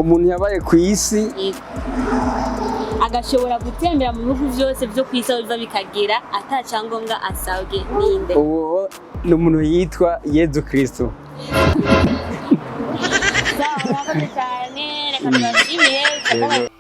umuntu yabaye ku isi agashobora gutembera mu bihugu byose byo ku isi biva bikagera atacyangombwa asabwe ninde? uwo ni umuntu yitwa Yezu Kristo. Murakoze cyane, reka tubashimire.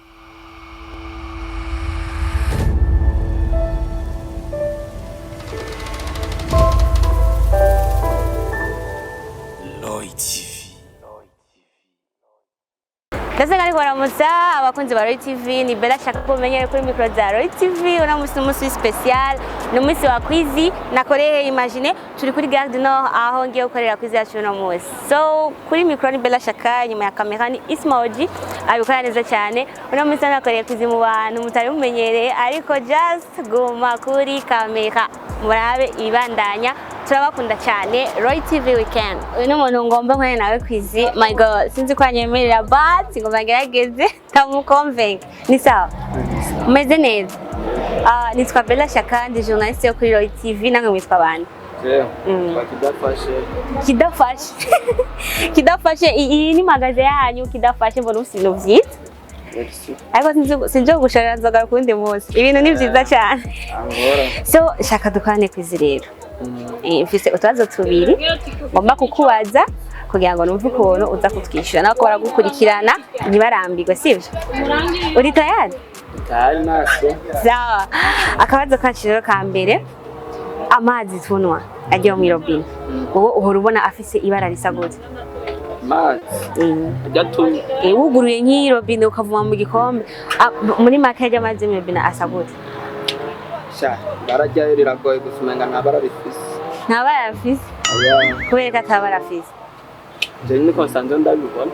Ndetse ngari kuramutsa abakunzi ba Roy TV, ni Bella shaka kumenyera kuri micro za Roy TV. Una musi special, no musi wa quiz nakoreye imagine turi kuri Gare du Nord aho ngiye gukorera quiz yacu no musi. So kuri micro ni Bella shaka, nyuma ya kamera ni Ismaoji abikora neza cyane. Una musi nakoreye quiz mu bantu mutari mumenyereye, ariko just guma kuri kamera murabe ibandanya. Turabakunda cyane Roy TV weekend. Uyu ni umuntu ngomba nkore nawe quiz. My god, sinzi ko anyemerera but ngomba ngerageze tamukonvenga. Ni sawa? Umeze neza? Nitwa Bella Shaka, ndi journaliste yo kuri Roy TV, namwe mwitwa bande? Kidafashe. Kidafashe iyi ni magaze yanyu Kidafashe mbona usino vyita. Ariko sinjo gushara nzoga kundi munsi. Ibintu ni byiza cyane. So shaka dukane quiz rero. Mfise utubazo tubiri ngomba kukubaza kugira ngo numve ukuntu uza kutwishyura nako baragukurikirana ntibarambirwe, sivyo? Uri tayari? Tayari naso. Sawa. Akabazo kacu rero ka mbere, amazi tunwa agiye mu robine wowe uhora ubona afise ibara risa gute? Amazi gatumye wuguruye nk'iyi robine ukavuma mu gikombe, muri make ajya amazi mu robine asa gute? Barajyayo riragoye gusumenga ntabara bifise. Ntabara bifise? Kubera atabara afise. Je niko sanzo ndabibona.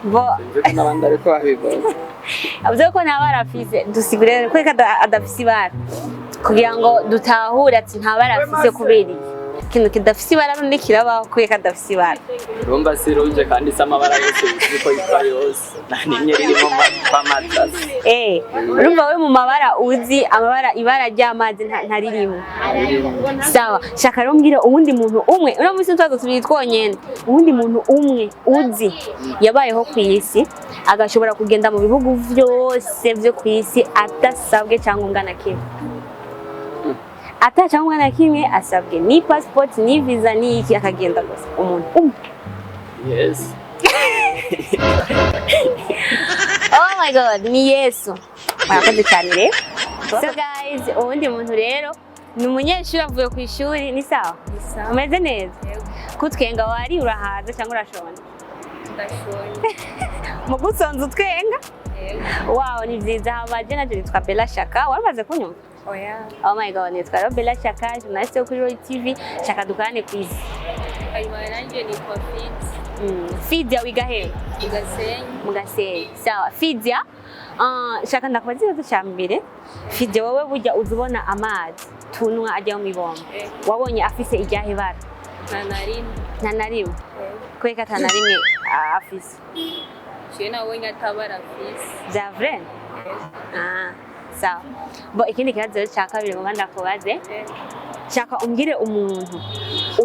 Bo n'abandi ariko babibona. Avuze ko ntabara afise, dusigurire ko adafise ibara kugira ngo dutahure ati ntabara afise kubera iki. Ikintu kidafise ibara n'undi kirabaho kubera adafise ibara. Urumva siruje kandi samabara yose uko yitwa yose. N'inyenyeri irimo pamatas. Urumva we mu mabara uzi amabara ibara ry'amazi ntaririmo. Sawa, shaka rero mbwira uwundi muntu umwe, uno munsi twazo tubiri twonyene, uwundi muntu umwe uzi yabayeho ku isi agashobora kugenda mu bihugu byose byo ku isi atasabwe cyangombwa na kimwe. Atacyangombwa na kimwe asabwe, ni passport ni visa ni iki, akagenda gusa umuntu umwe. Yes. Oh my god, ni Yesu. Murakoze cyane rero. So guys, uwundi muntu rero ni umunyeshuri avuye ku ishuri, ni sawa? Umeze neza? Kutwenga wari urahaza cyangwa urashonje? Ndashonje. Mu gusonza utwenga? Wow, ni byiza. Habaje naje nitwa Bella Shaka, wamaze kunyumva? Oya. Oh my god, nitwa Bella Shaka, journaliste yo kuri Roy TV, shaka dukane quiz. Hanyuma nanjye nitwa Fid. Fidia wiga he? Mugasenyi. Sawa, Fidia. Shaka ndakubaza ikibazo cya mbere. Fidia wowe burya uzubona amazi tunwa ajya mu ibomba. Wabonye afise ijyahe bara? Nta na rimwe. Kweka ata na rimwe afise. Je nabonye atabara afise. Bya vrai? Sawa. Bo ikindi kibazo cya kabiri ngo ndakubaze. Shaka umbwire umuntu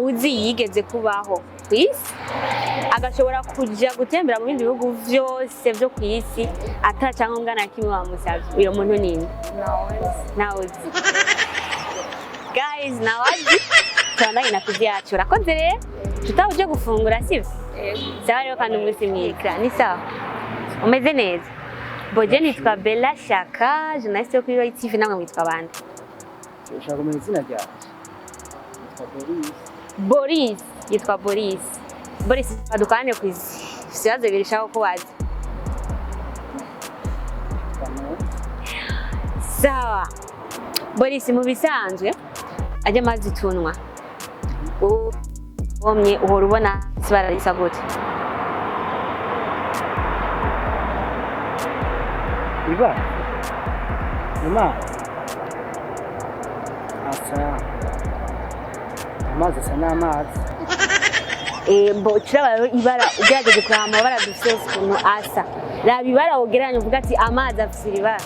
uzi yigeze kubaho ku isi agashobora kujya gutembera mu bindi bihugu byose byo ku isi atacyangombwa na kimwe bamusabye. Uyo muntu ninde? Nawuzi. Guys, nawuzi. Tubandanye na quiz yacu. Urakoze rero. Tutabuje gufungura sivyo? Sawa rero kandi umunsi mwiza. Ni sawa? Umeze neza? Boje nitwa Bella Shaka, journaliste yo kuri Roy TV, namwe mwitwa bande? Ushaka kumenya izina ryawe? Boris. Yitwa Boris. Boris, adukane quiz. Siyaze birishaka kubaza. Sawa. Boris, mu bisanzwe ajya amazi tunwa. Womye uhora ubona sibara risa gute? Iba. Amazi. Amazi asa n'amazi. Mbo turaba ibara ugerageze kuraba amabara dufite ukuntu asa. Raba ibara wogeranye uvuga ati amazi afite ibara.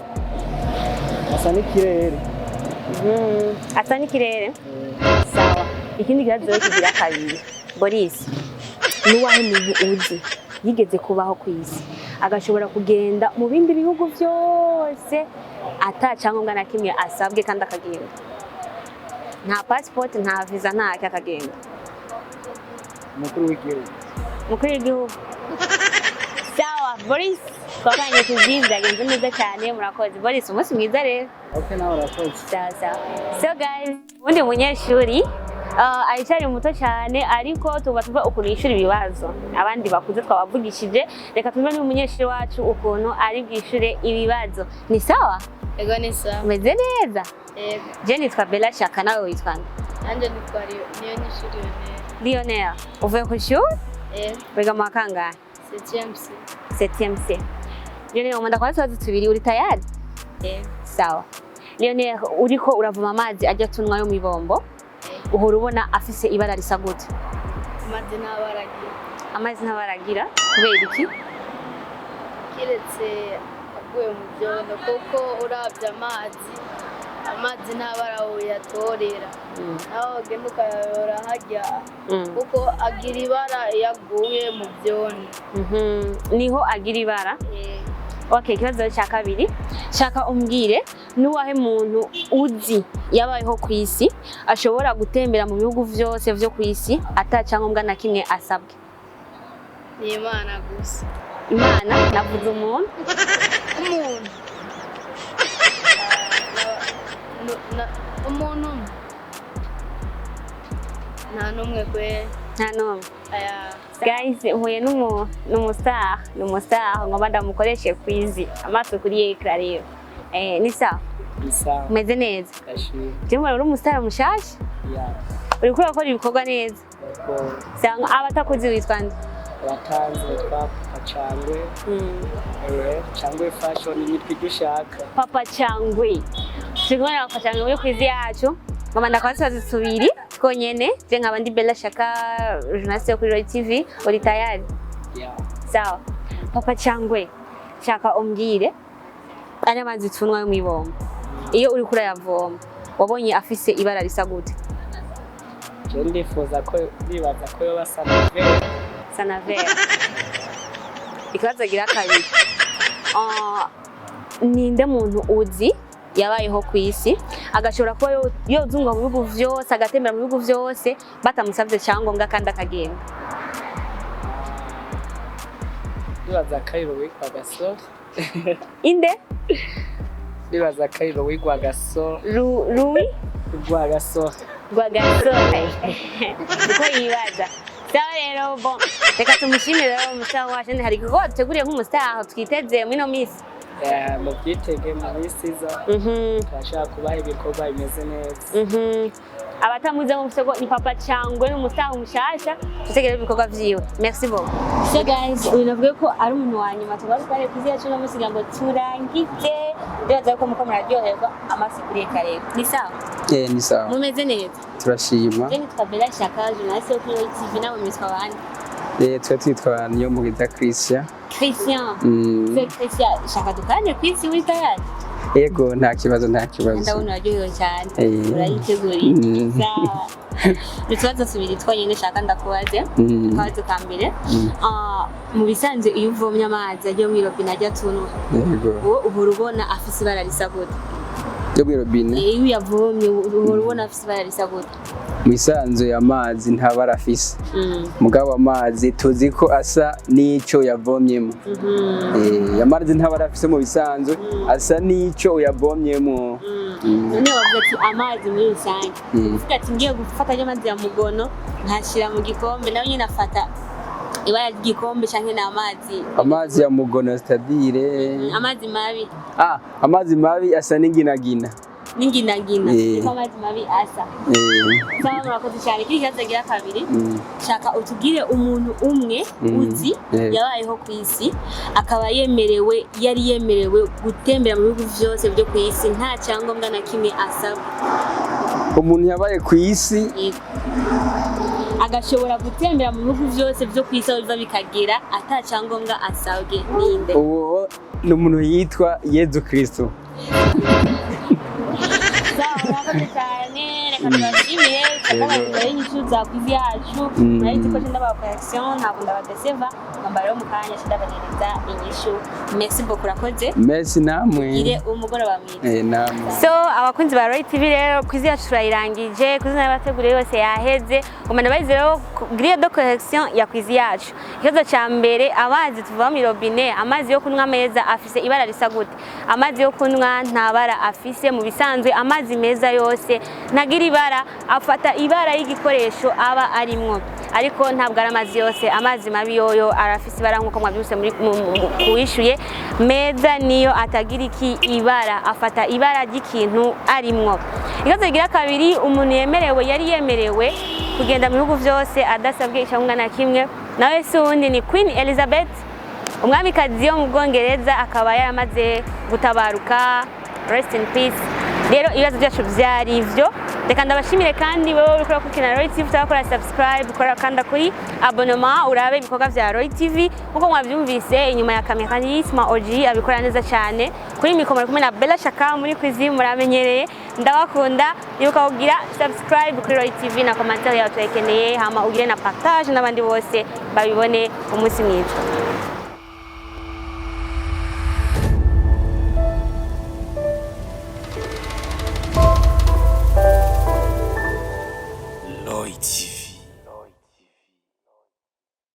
Asa n'ikirere. Asa n'ikirere? Sawa. Ikindi kibazo kigira kabiri. Boris, ni wahe muntu uzi yigeze kubaho ku isi agashobora kugenda mu bindi bihugu byose ata cyangombwa na kimwe asabwe kandi akagenda nta passport nta visa nta akagenda umukuru w'igihugu sawa Boris twabanye kuzinda byagenze neza cyane murakoze Boris umunsi mwiza rero okay nawe urakoze sawa so guys undi munyeshuri ayicari muto cyane ariko tuba ukuntu yishura ibibazo abandi bakuze twabavugishije reka tumwe n'umunyeshuri wacu ukuntu ari bwishure ibibazo ni sawa ego ni sawa umeze neza ego je nitwa Bella Shaka nawe witwa nanje nitwa Inyishu Lionel uvuye ku ishuri ego wiga mu kangahe 7e C Lionel umanda kwa tubazo tubiri uri tayari ego sawa Lionel uriko uravuma amazi ajya tunwa yo mu ibombo uhora ubona afise ibara risa gute amazi ntabaragira kubera iki kiretse aguye mu byondo kuko urabye amazi ntabara uyatorera naho ugenda ukayora hajya kuko agira ibara iyo aguye mu byondo niho agira ibara okay kibazo cya kabiri shaka umbwire nuwahe muntu uzi yabayeho ku isi ashobora gutembera mu bihugu byose byo ku isi atacyangombwa na kimwe asabwe ni Imana gusa Imana navuze umuntu umuntu nta n'umwe kwe nta n'umwe guys mpuye n'umustar ngomba ndamukoreshe kwizi amaso kuri ekra rero ni sawa umeze neza jemwe uri umustar mushasha uri gukora ibikorwa neza cyangwa abatakuzi witwa nde abatanze twa Cangwe Cangwe fashion nitwa igishaka Papa Cangwe tugomba Papa Cangwe muri kwizi yacu ngomba ndakwaza tubiri twonyene je nkabandi Bella Shaka journaliste yo kuri Roy TV uri tayari sawa Papa Cangwe shaka umbwire ane amazi tunwa yo mwibomba iyo uri kura yavoma wabonye afise ibara risa gute je ndifuza ko bibaza ko yo sanavera ikaza gira kabiri ninde muntu uzi yabayeho ku isi agashobora kuba yozunga mu bihugu byose agatembera mu bihugu byose batamusabye cyangombwa kandi akagenda bibaza Kairo witwa Gaso inde bibaza Kairo witwa Gaso Louis witwa Gaso uko yibaza sawa rero bon reka tumushimire rero umustar wacu hari ko teguriye nk'umustar twiteze muri no miss mu byitege mu bisiza twashaka kubaha ibikorwa bimeze neza abatamuze mu msego ni Papa Cangwe n'umustar mushasha tutegere ibikorwa vyiwe merci beaucoup so guys uyu navuga ko ari umuntu wa nyuma tubazukare kuzi yacu no musiga ngo turangije ndaza ko muko muraryoherwa amasikuriye kare ni sawa ni sawa mumeze neza turashima je nitwa Bella Shaka journaliste yo kuri TV nawe mitwa bandi twe twitwa niyo mugiza Christian shaka dukane kwisi uri tayari yego nta kibazo ndabona aryohewe cyane urayiteguriye sawa Nitubaza tubiri twonyine shaka ndakubaze kazi ka mbere mu bisanzwe iyo uvomye amazi ajya mu robine ajya tunwa uwo uhora ubona afise ibara risa gute yo mu robine iyo yavomye uhora ubona afise ibara risa gute mu bisanzwe amazi nta bara afise mugabo amazi tuzi ko asa n'ico yavomyemo amazi nta bara afise mu bisanzwe asa n'ico yavomyemo none wavuga ati amazi muri rusange uvuga ati ngiye gufata amazi ya mugono nkashira mu gikombe nawe nyine afata ibara ry'igikombe canke amazi ya mugono c'est-à-dire amazi mabi amazi mabi asa n'inginagina niko amazi mabi asa sawa murakoze cyane kiri kizagira kabiri shaka utugire umuntu umwe uzi yabayeho ku isi akaba yari yemerewe gutembera mu bihugu byose byo ku isi nta cyangombwa na kimwe asaba umuntu yabaye ku isi agashobora gutembera mu bihugu byose byo ku isi biva bikagera ata cyangombwa asabwe ninde uwo ni umuntu yitwa Yezu Kristo reka tubashimire tukabona inyishu za kwizi yacu murahita ko ndaba operation ntabwo ndabadeseva ngamba rero mu kanya ndabagereza inyishu Inyishu. Merci beaucoup urakoze. Merci namwe. Ire umugoroba mwiza. Namwe. So abakunzi ba Roy TV rero kwizi yacu turayirangije, kwizi n'abategure yose yaheze. Umana bayize rero grille de correction ya kwizi yacu. Ikibazo ca mbere amazi tuva mu robine, amazi yo kunywa meza afise ibara risa gute? Amazi yo kunywa nta bara afise mu bisanzwe, amazi meza yose ntagira ibara, afata ibara y'igikoresho aba arimwo. Ariko ntabwo ari amazi yose, amazi mabi yoyo arafise ibara nkuko mwabyuse muri kuwishuye. Meza niyo atagira iki ibara, afata ibara ry'ikintu arimwo. Ikibazo kigira kabiri, umuntu yari yemerewe kugenda mu bihugu byose adasabwe icamngombwa na kimwe. Nawe se undi ni Queen Elizabeth, umwamikazi yo mu Bwongereza, akaba yaramaze gutabaruka. Rest in peace. Rero ibibazo byacu byari ivyo. Reka ndabashimire kandi wowe uri kurikirana Roy TV, utakora subscribe, ukora kanda kuri abonnement urabe ibikorwa vya Roy TV. Nkuko mwabyumvise inyuma ya kamera yitwa OG abikora neza cyane. Kuri mikoro kumwe na Bella Shaka muri kwizi muramenyereye. Ndabakunda, yuko kugira subscribe kuri Roy TV na commentaire yawe turekeneye, hama ugire na partage n'abandi bose babibone umunsi mwiza.